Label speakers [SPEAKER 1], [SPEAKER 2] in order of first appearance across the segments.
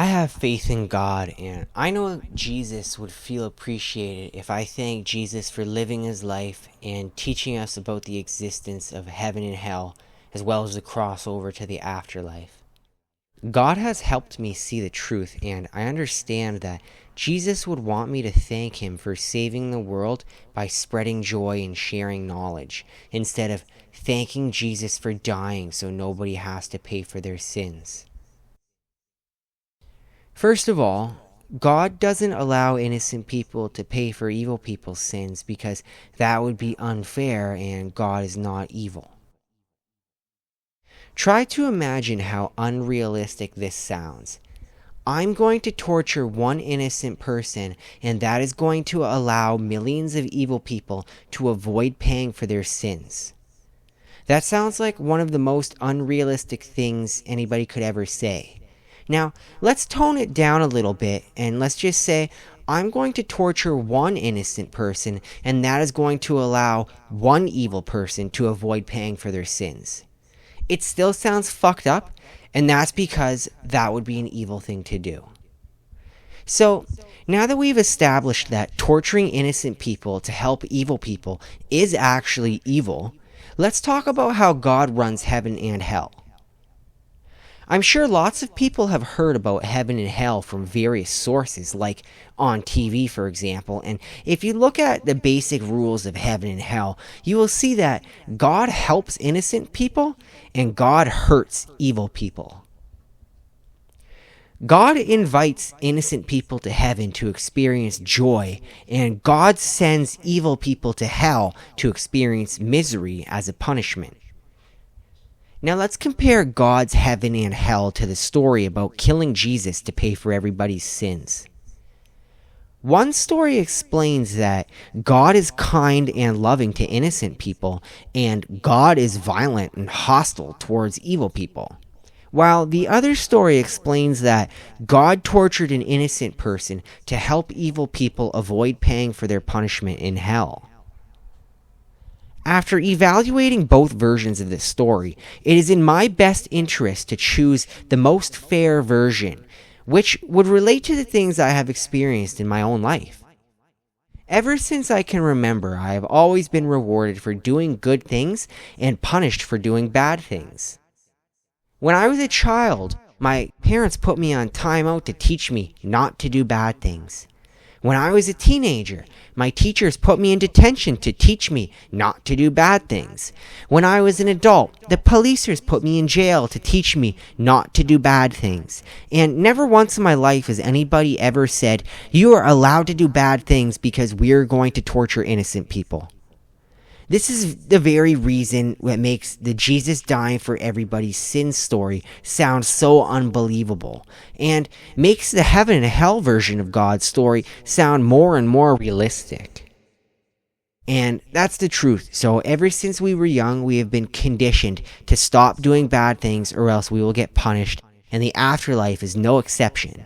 [SPEAKER 1] I have faith in God, and I know Jesus would feel appreciated if I thank Jesus for living his life and teaching us about the existence of heaven and hell, as well as the crossover to the afterlife. God has helped me see the truth, and I understand that Jesus would want me to thank him for saving the world by spreading joy and sharing knowledge, instead of thanking Jesus for dying so nobody has to pay for their sins. First of all, God doesn't allow innocent people to pay for evil people's sins because that would be unfair and God is not evil. Try to imagine how unrealistic this sounds. I'm going to torture one innocent person, and that is going to allow millions of evil people to avoid paying for their sins. That sounds like one of the most unrealistic things anybody could ever say. Now, let's tone it down a little bit, and let's just say I'm going to torture one innocent person, and that is going to allow one evil person to avoid paying for their sins. It still sounds fucked up, and that's because that would be an evil thing to do. So, now that we've established that torturing innocent people to help evil people is actually evil, let's talk about how God runs heaven and hell. I'm sure lots of people have heard about heaven and hell from various sources, like on TV, for example, and if you look at the basic rules of heaven and hell, you will see that God helps innocent people and God hurts evil people. God invites innocent people to heaven to experience joy, and God sends evil people to hell to experience misery as a punishment. Now let's compare God's heaven and hell to the story about killing Jesus to pay for everybody's sins. One story explains that God is kind and loving to innocent people, and God is violent and hostile towards evil people. While the other story explains that God tortured an innocent person to help evil people avoid paying for their punishment in hell. After evaluating both versions of this story, it is in my best interest to choose the most fair version, which would relate to the things I have experienced in my own life. Ever since I can remember, I have always been rewarded for doing good things and punished for doing bad things. When I was a child, my parents put me on timeout to teach me not to do bad things. When I was a teenager, my teachers put me in detention to teach me not to do bad things. When I was an adult, the policers put me in jail to teach me not to do bad things. And never once in my life has anybody ever said, "You are allowed to do bad things because we're going to torture innocent people." This is the very reason that makes the Jesus dying for everybody's sin story sound so unbelievable, and makes the heaven and hell version of God's story sound more and more realistic. And that's the truth. So ever since we were young, we have been conditioned to stop doing bad things or else we will get punished, and the afterlife is no exception.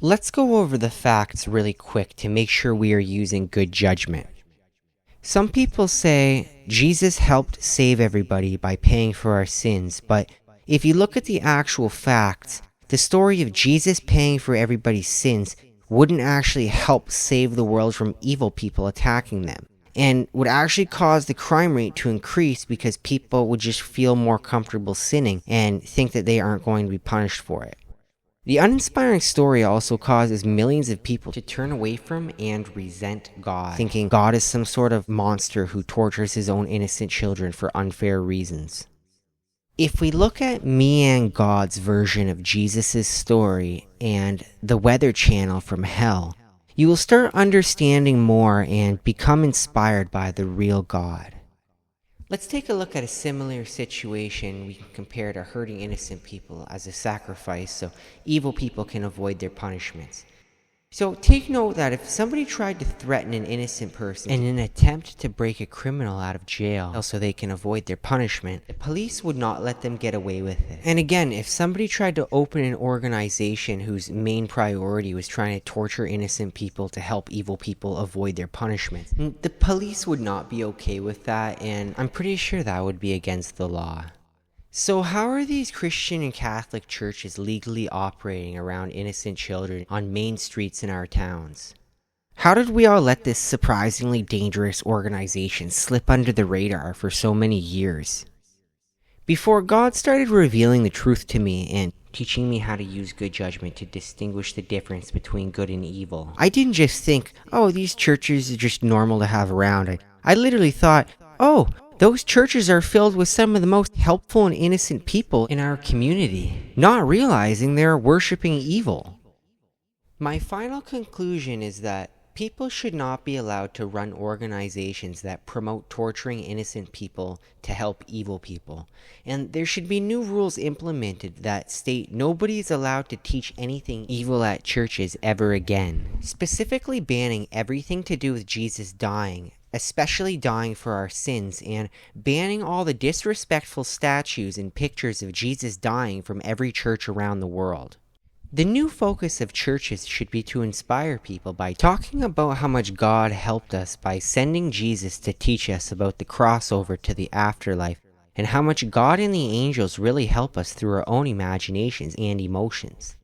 [SPEAKER 1] Let's go over the facts really quick to make sure we are using good judgment. Some people say Jesus helped save everybody by paying for our sins, but if you look at the actual facts, the story of Jesus paying for everybody's sins wouldn't actually help save the world from evil people attacking them, and would actually cause the crime rate to increase because people would just feel more comfortable sinning and think that they aren't going to be punished for it. The uninspiring story also causes millions of people to turn away from and resent God, thinking God is some sort of monster who tortures his own innocent children for unfair reasons. If we look at me and God's version of Jesus' story and the Weather Channel from hell, you will start understanding more and become inspired by the real God. Let's take a look at a similar situation we can compare to hurting innocent people as a sacrifice so evil people can avoid their punishments. So take note that if somebody tried to threaten an innocent person in an attempt to break a criminal out of jail so they can avoid their punishment, the police would not let them get away with it. And again, if somebody tried to open an organization whose main priority was trying to torture innocent people to help evil people avoid their punishment, the police would not be okay with that, and I'm pretty sure that would be against the law. So, how are these Christian and Catholic churches legally operating around innocent children on main streets in our towns? How did we all let this surprisingly dangerous organization slip under the radar for so many years? Before God started revealing the truth to me and teaching me how to use good judgment to distinguish the difference between good and evil, I didn't just think, oh, these churches are just normal to have around. I literally thought, oh, those churches are filled with some of the most helpful and innocent people in our community, not realizing they're worshiping evil. My final conclusion is that people should not be allowed to run organizations that promote torturing innocent people to help evil people. And there should be new rules implemented that state nobody is allowed to teach anything evil at churches ever again. Specifically banning everything to do with Jesus dying, especially dying for our sins, and banning all the disrespectful statues and pictures of Jesus dying from every church around the world. The new focus of churches should be to inspire people by talking about how much God helped us by sending Jesus to teach us about the crossover to the afterlife, and how much God and the angels really help us through our own imaginations and emotions.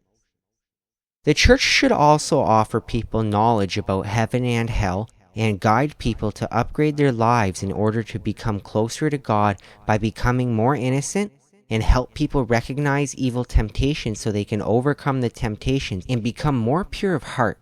[SPEAKER 1] The church should also offer people knowledge about heaven and hell, and guide people to upgrade their lives in order to become closer to God by becoming more innocent, and help people recognize evil temptations so they can overcome the temptations and become more pure of heart